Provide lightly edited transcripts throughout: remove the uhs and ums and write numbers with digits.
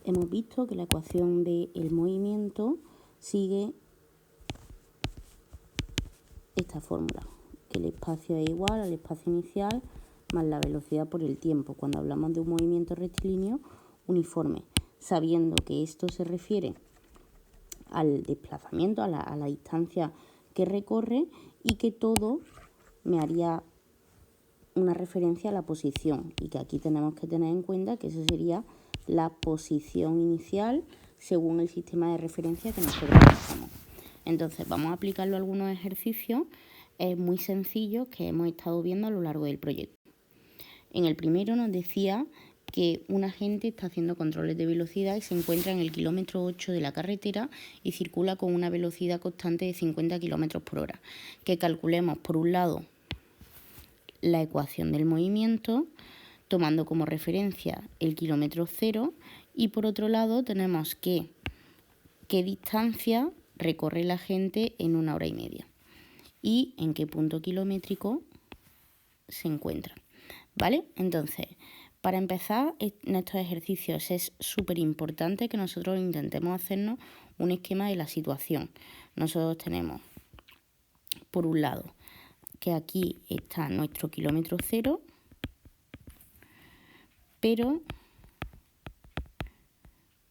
hemos visto que la ecuación del movimiento sigue esta fórmula, que el espacio es igual al espacio inicial más la velocidad por el tiempo, cuando hablamos de un movimiento rectilíneo uniforme, sabiendo que esto se refiere al desplazamiento, a la distancia que recorre, y que todo me haría una referencia a la posición, y que aquí tenemos que tener en cuenta que eso sería la posición inicial según el sistema de referencia que nosotros usamos. Entonces vamos a aplicarlo a algunos ejercicios muy sencillos que hemos estado viendo a lo largo del proyecto. En el primero nos decía que un agente está haciendo controles de velocidad y se encuentra en el kilómetro 8 de la carretera y circula con una velocidad constante de 50 km por hora. Que calculemos, por un lado, la ecuación del movimiento, tomando como referencia el kilómetro cero, y por otro lado tenemos que qué distancia recorre la gente en 1 hora y media y en qué punto kilométrico se encuentra. ¿Vale? Entonces, para empezar en estos ejercicios es súper importante que nosotros intentemos hacernos un esquema de la situación. Nosotros tenemos, por un lado, que aquí está nuestro kilómetro cero, pero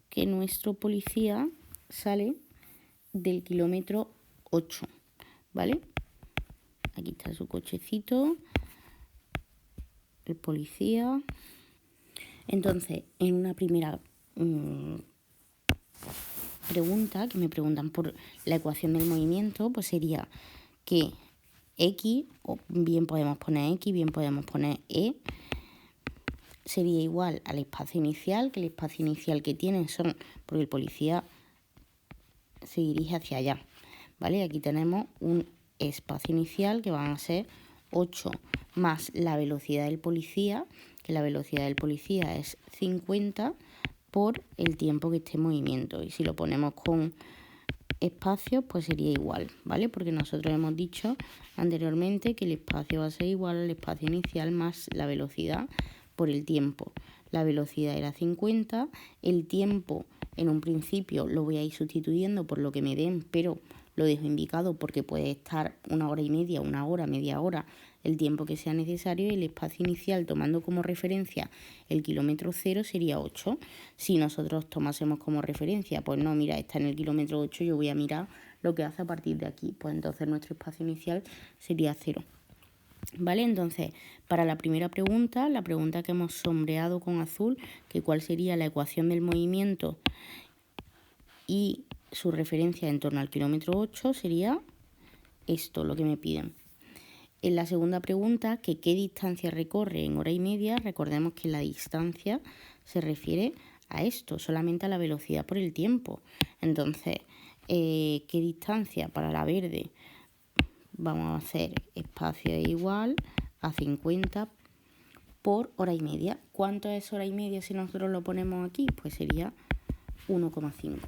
que nuestro policía sale del kilómetro 8, ¿vale? Aquí está su cochecito, el policía. Entonces, en una primera pregunta, que me preguntan por la ecuación del movimiento, pues sería que X, o bien podemos poner X, bien podemos poner E, sería igual al espacio inicial, que el espacio inicial que tienen son, porque el policía se dirige hacia allá, ¿vale? Aquí tenemos un espacio inicial que van a ser 8 más la velocidad del policía, que la velocidad del policía es 50 por el tiempo que esté en movimiento. Y si lo ponemos con espacios, pues sería igual, ¿vale? Porque nosotros hemos dicho anteriormente que el espacio va a ser igual al espacio inicial más la velocidad por el tiempo. La velocidad era 50, el tiempo en un principio lo voy a ir sustituyendo por lo que me den, pero lo dejo indicado porque puede estar 1 hora y media, 1 hora, media hora, el tiempo que sea necesario, y el espacio inicial, tomando como referencia el kilómetro cero, sería 8. Si nosotros tomásemos como referencia, pues no, mira, está en el kilómetro 8, yo voy a mirar lo que hace a partir de aquí, pues entonces nuestro espacio inicial sería 0. ¿Vale? Entonces, para la primera pregunta, la pregunta que hemos sombreado con azul, que cuál sería la ecuación del movimiento y su referencia en torno al kilómetro 8, sería esto, lo que me piden. En la segunda pregunta, que qué distancia recorre en hora y media, recordemos que la distancia se refiere a esto, solamente a la velocidad por el tiempo. Entonces, ¿qué distancia para la verde? Vamos a hacer espacio es igual a 50 por hora y media. ¿Cuánto es hora y media si nosotros lo ponemos aquí? Pues sería 1,5.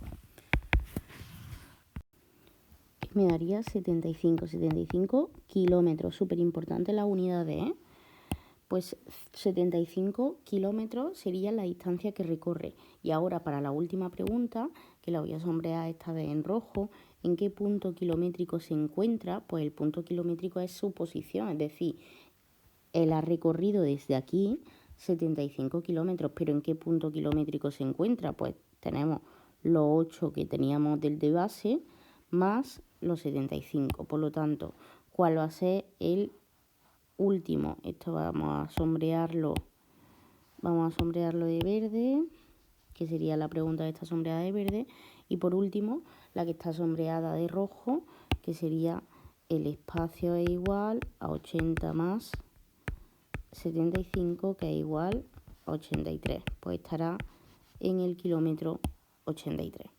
Me daría 75 kilómetros. Súper importante las unidades, ¿eh? Pues 75 kilómetros sería la distancia que recorre. Y ahora para la última pregunta, que la voy a sombrear esta vez en rojo, ¿en qué punto kilométrico se encuentra? Pues el punto kilométrico es su posición, es decir, él ha recorrido desde aquí 75 kilómetros, pero ¿en qué punto kilométrico se encuentra? Pues tenemos los 8 que teníamos del de base más los 75. Por lo tanto, ¿cuál va a ser el último? Esto vamos a sombrearlo de verde, que sería la pregunta que está sombreada de verde. Y por último, la que está sombreada de rojo, que sería el espacio es igual a 80 más 75, que es igual a 83. Pues estará en el kilómetro 83.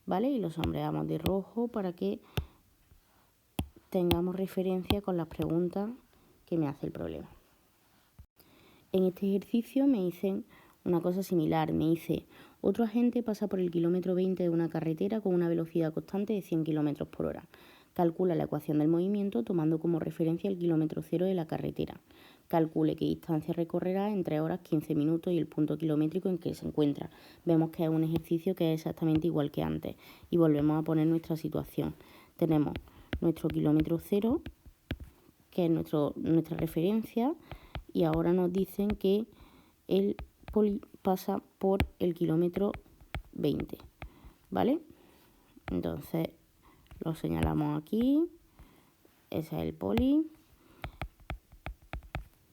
¿Vale? Y lo sombreamos de rojo para que tengamos referencia con las preguntas que me hace el problema. En este ejercicio me dicen una cosa similar. Me dice, otro agente pasa por el kilómetro 20 de una carretera con una velocidad constante de 100 km por hora. Calcula la ecuación del movimiento tomando como referencia el kilómetro cero de la carretera. calcule qué distancia recorrerá en 3 horas 15 minutos y el punto kilométrico en que se encuentra. Vemos que es un ejercicio que es exactamente igual que antes y volvemos a poner nuestra situación. Tenemos nuestro kilómetro cero, que es nuestra referencia, y ahora nos dicen que el poli pasa por el kilómetro 20, ¿vale? Entonces lo señalamos aquí, ese es el poli.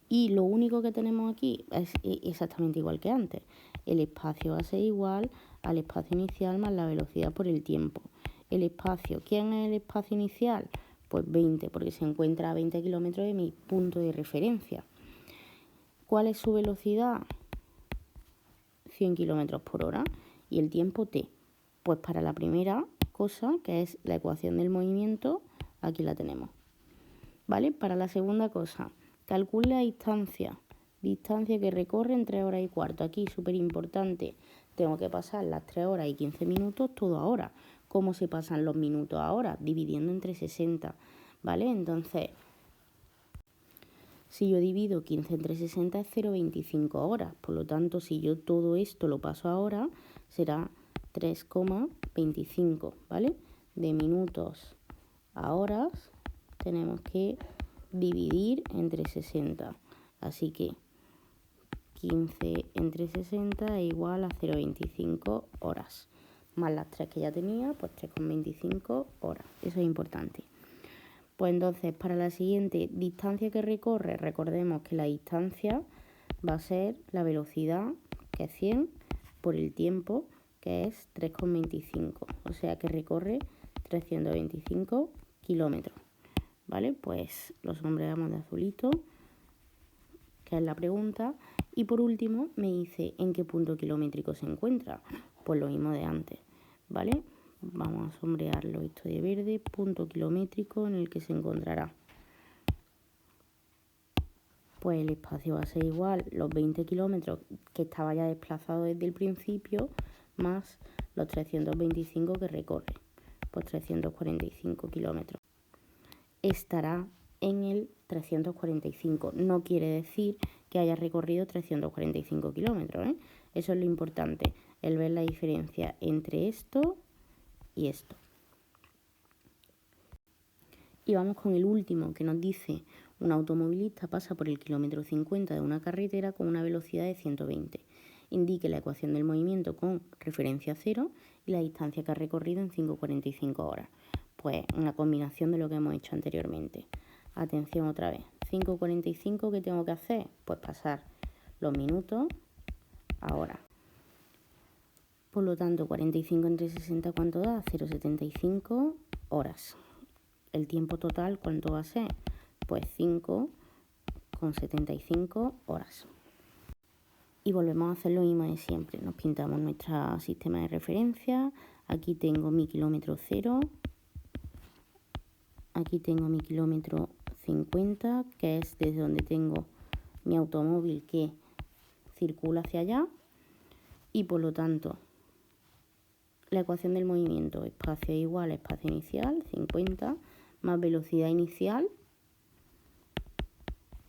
Y lo único que tenemos aquí es exactamente igual que antes. El espacio va a ser igual al espacio inicial más la velocidad por el tiempo. El espacio, ¿quién es el espacio inicial? Pues 20, porque se encuentra a 20 kilómetros de mi punto de referencia. ¿Cuál es su velocidad? 100 kilómetros por hora. ¿Y el tiempo t? Pues para la primera cosa, que es la ecuación del movimiento, aquí la tenemos. ¿Vale? Para la segunda cosa, calcule la distancia que recorre en 3 horas y cuarto. Aquí, súper importante, tengo que pasar las 3 horas y 15 minutos todo ahora. ¿Cómo se pasan los minutos ahora? Dividiendo entre 60, ¿vale? Entonces, si yo divido 15 entre 60 es 0,25 horas. Por lo tanto, si yo todo esto lo paso ahora, será 3,25, ¿vale? De minutos a horas tenemos que dividir entre 60. Así que 15 entre 60 es igual a 0,25 horas. Más las 3 que ya tenía, pues 3,25 horas. Eso es importante. Pues entonces, para la siguiente distancia que recorre, recordemos que la distancia va a ser la velocidad, que es 100, por el tiempo, que es 3,25. O sea que recorre 325 kilómetros. ¿Vale? Pues lo sombreamos de azulito, que es la pregunta. Y por último me dice en qué punto kilométrico se encuentra. Pues lo mismo de antes, ¿vale? Vamos a sombrearlo esto de verde, punto kilométrico en el que se encontrará. Pues el espacio va a ser igual, los 20 kilómetros que estaba ya desplazado desde el principio, más los 325 que recorre, pues 345 kilómetros. Estará en el 345. No quiere decir que haya recorrido 345 kilómetros, ¿eh? Eso es lo importante, el ver la diferencia entre esto y esto. Y vamos con el último, que nos dice: un automovilista pasa por el kilómetro 50 de una carretera con una velocidad de 120. Indique la ecuación del movimiento con referencia a 0 y la distancia que ha recorrido en 5,45 horas. Pues una combinación de lo que hemos hecho anteriormente. Atención otra vez. 5,45, ¿qué tengo que hacer? Pues pasar los minutos a horas. Por lo tanto, 45 entre 60, ¿cuánto da? 0,75 horas. El tiempo total, ¿cuánto va a ser? Pues 5,75 horas. Y volvemos a hacer lo mismo de siempre. Nos pintamos nuestro sistema de referencia. Aquí tengo mi kilómetro 0. Aquí tengo mi kilómetro 50, que es desde donde tengo mi automóvil que circula hacia allá. Y por lo tanto, la ecuación del movimiento, espacio igual a espacio inicial, 50, más velocidad inicial,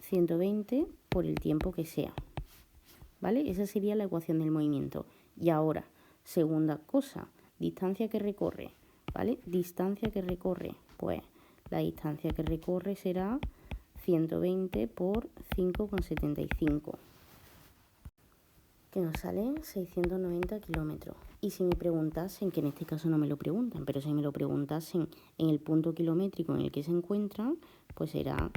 120 por el tiempo que sea. ¿Vale? Esa sería la ecuación del movimiento. Y ahora, segunda cosa, distancia que recorre. ¿Vale? Distancia que recorre. Pues la distancia que recorre será 120 por 5,75. Que nos salen 690 kilómetros. Y si me preguntasen, que en este caso no me lo preguntan, pero si me lo preguntasen en el punto kilométrico en el que se encuentran, pues será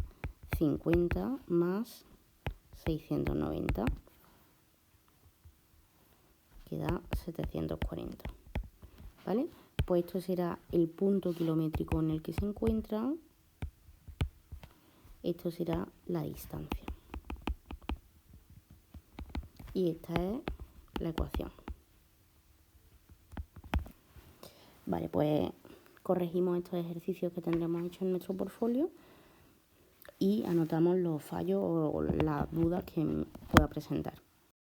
50 más 690, que da 740. ¿Vale? Pues esto será el punto kilométrico en el que se encuentran. Esto será la distancia. Y esta es la ecuación. Vale, pues corregimos estos ejercicios que tendremos hecho en nuestro portfolio y anotamos los fallos o las dudas que pueda presentar.